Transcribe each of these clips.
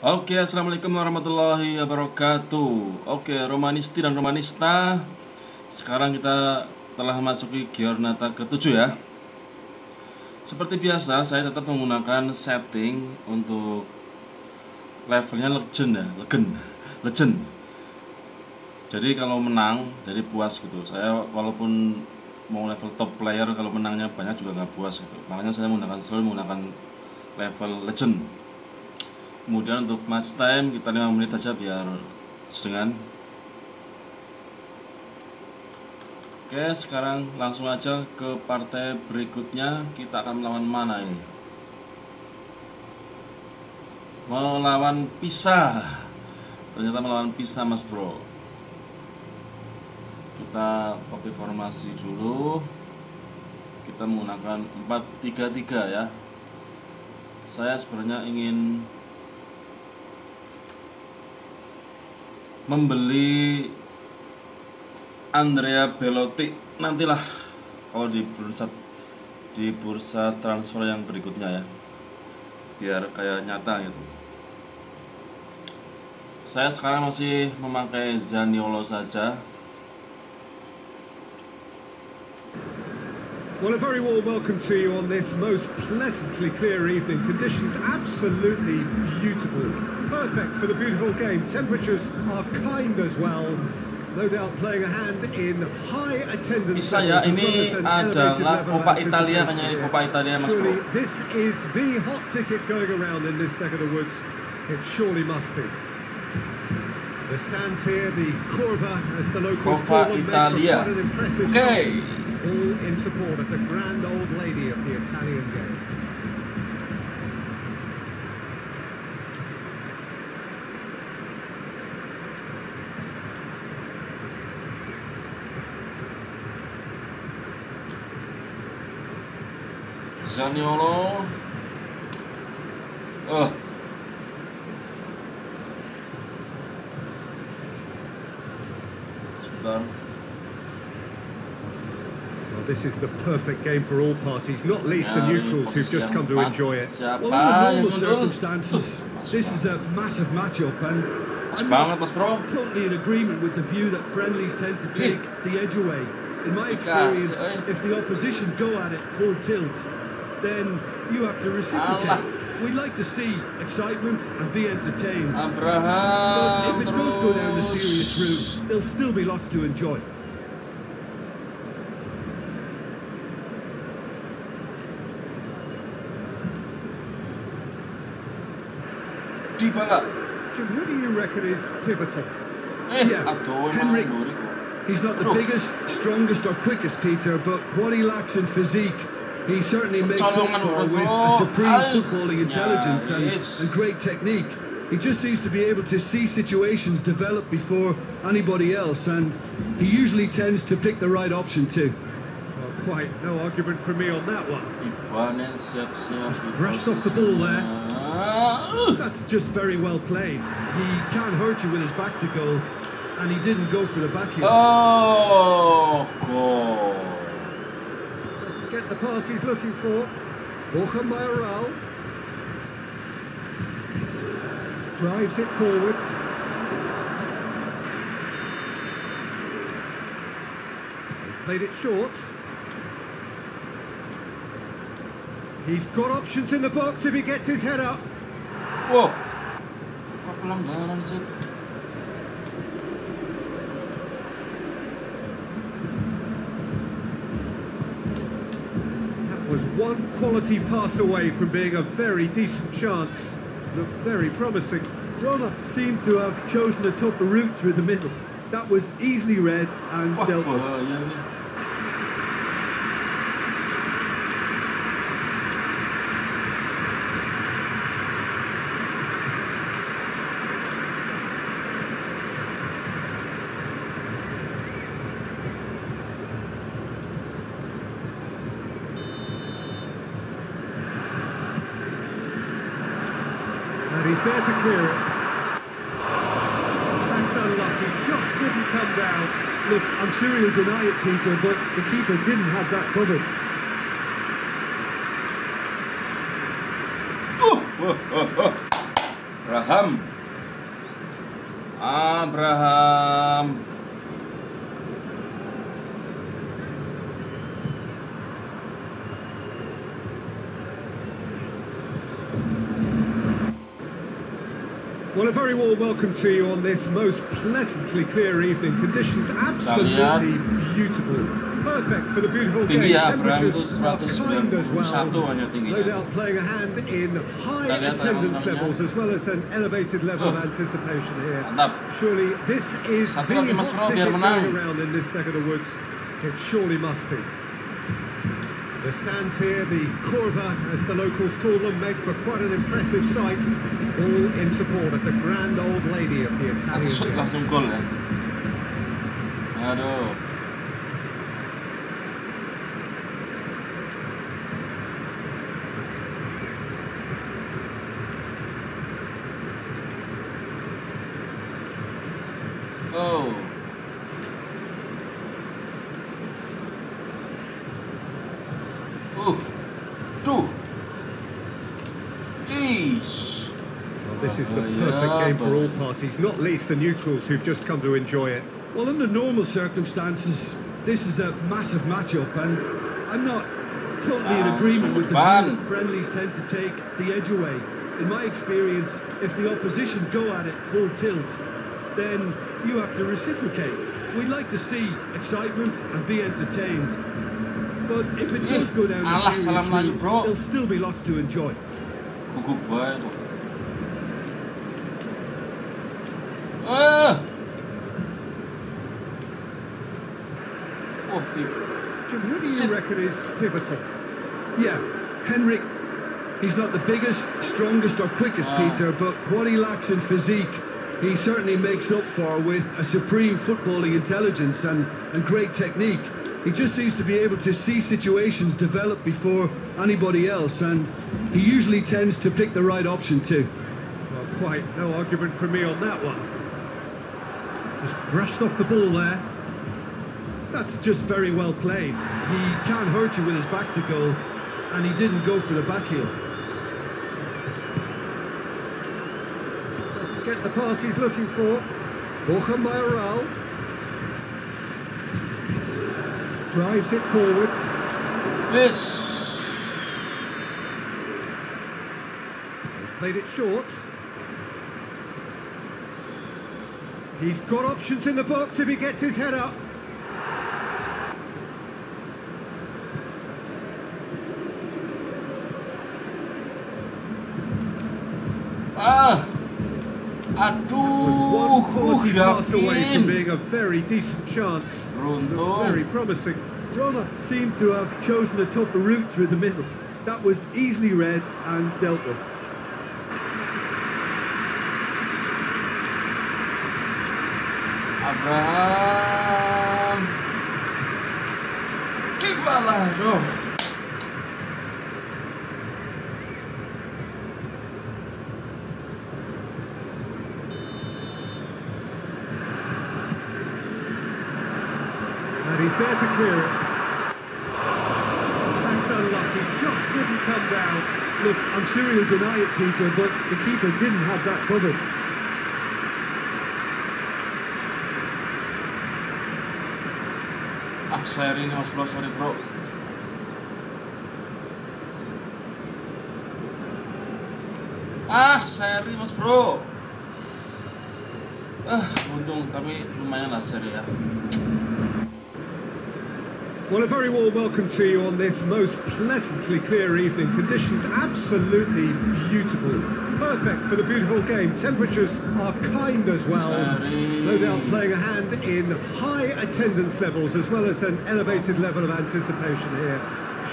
Oke, assalamualaikum warahmatullahi wabarakatuh. Oke, Romanisti dan Romanista, sekarang kita telah masuki giornata ke-7 ya. Seperti biasa, saya tetap menggunakan setting untuk levelnya legend ya, legend. Jadi kalau menang, jadi puas gitu. Saya walaupun mau level top player, kalau menangnya banyak juga nggak puas gitu. Makanya saya selalu menggunakan level legend. Kemudian untuk match time kita 5 menit aja biar sedengan. Oke, sekarang langsung aja ke partai berikutnya. Kita akan melawan mana ini? Melawan Pisa. Ternyata melawan Pisa, Mas Bro. Kita copy formasi dulu. Kita menggunakan 4-3-3 ya. Saya sebenarnya ingin membeli Andrea Belotti nantilah kalau di bursa transfer yang berikutnya ya, biar kayak nyata gitu. Saya sekarang masih memakai Zaniolo saja. Well, a very warm welcome to you on this most pleasantly clear evening. Conditions absolutely beautiful. Perfect for the beautiful game. Temperatures are kind as well. No doubt playing a hand in high attendance. Bisa ya, ini adalah Coppa Italia, kayaknya ini Coppa Italia, Mas Bro. This is the hot ticket going around in this neck of the woods. It surely must be. The stands here, the Curva, as the locals call them, make quite an impressive sight. All in support of the grand old lady of the Italian game. Zaniolo. Sebentar. This is the perfect game for all parties, not least the neutrals who've just come to enjoy it. Well, under normal circumstances, this is a massive matchup, and I'm totally in agreement with the view that friendlies tend to take the edge away. In my experience, if the opposition go at it full tilt, then you have to reciprocate. We'd like to see excitement and be entertained. But if it does go down the serious route, there'll still be lots to enjoy. Jim, who do you reckon is pivotal? Yeah, Henrik. He's not the biggest, strongest or quickest, Peter, but what he lacks in physique, he certainly makes up for with a supreme footballing intelligence and great technique. He just seems to be able to see situations develop before anybody else, and he usually tends to pick the right option too. Well, quite no argument from me on that one. Just brushed off the ball there. That's just very well played. He can't hurt you with his back to goal, and he didn't go for the backheel. Oh, goal. Doesn't get the pass he's looking for. Borja Mayoral drives it forward. They've played it short. He's got options in the box if he gets his head up. Wow. That was one quality pass away from being a very decent chance. Looked very promising. Roma seemed to have chosen a tougher route through the middle. That was easily read and dealt with. And he's there to clear it. That's unlucky, just didn't come down. Look, I'm sure he'll deny it, Peter, but the keeper didn't have that covered. Abraham. Well, a very warm welcome to you on this most pleasantly clear evening. Conditions absolutely beautiful. Perfect for the beautiful game. Temperatures are kind as well. No doubt playing a hand in high attendance levels as well as an elevated level of anticipation here. Surely this is the hot ticket going around in this neck of the woods. It surely must be. The stands here, the curva, as the locals call them, make for quite an impressive sight, all in support of the grand old lady of the Italian game. Langsung gol ya. Aduh. Oh. This is the perfect game for all parties, not least the neutrals who've just come to enjoy it. Well, under normal circumstances, this is a massive matchup, and I'm not totally in agreement with the view that friendlies tend to take the edge away. In my experience, if the opposition go at it full tilt, then you have to reciprocate. We'd like to see excitement and be entertained. But if it does go down the serious route, there'll still be lots to enjoy. Jim, who do you reckon is pivotal? Yeah, Henrik. He's not the biggest, strongest or quickest, Peter, but what he lacks in physique, he certainly makes up for with a supreme footballing intelligence and great technique. He just seems to be able to see situations develop before anybody else, and he usually tends to pick the right option too. Well, quite no argument from me on that one. Just brushed off the ball there. That's just very well played. He can't hurt you with his back to goal, and he didn't go for the back heel. Doesn't get the pass he's looking for. Borja Mayoral drives it forward. Yes. He's played it short. He's got options in the box if he gets his head up. Was one quality pass away from being a very decent chance. Very promising. Roma seemed to have chosen a tougher route through the middle. That was easily read and dealt with. Abraham. Kipala. And he's there to clear it. That's unlucky, just couldn't come down. Look, I'm sure he'll deny it, Peter, but the keeper didn't have that covered. Seri ini Mas Bro, sorry bro. Seri Mas Bro. Untung, tapi lumayan lah seri ya. Well, a very warm welcome to you on this most pleasantly clear evening. Conditions absolutely beautiful. Perfect for the beautiful game. Temperatures are kind as well. No doubt playing a hand in high attendance levels as well as an elevated level of anticipation here.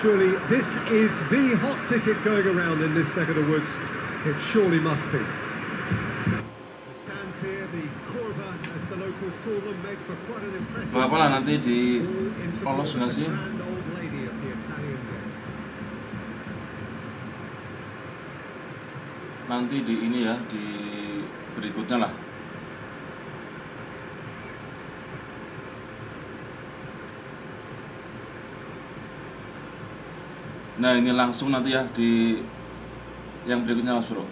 Surely this is the hot ticket going around in this neck of the woods. It surely must be. The stands here, the curva, as the locals call them, make for quite an impressive Berapa lah nanti di polos nggak sih? grand old lady of the Italian game. Nanti di ini ya, di berikutnya lah. Nah ini langsung nanti ya di yang berikutnya Mas Bro.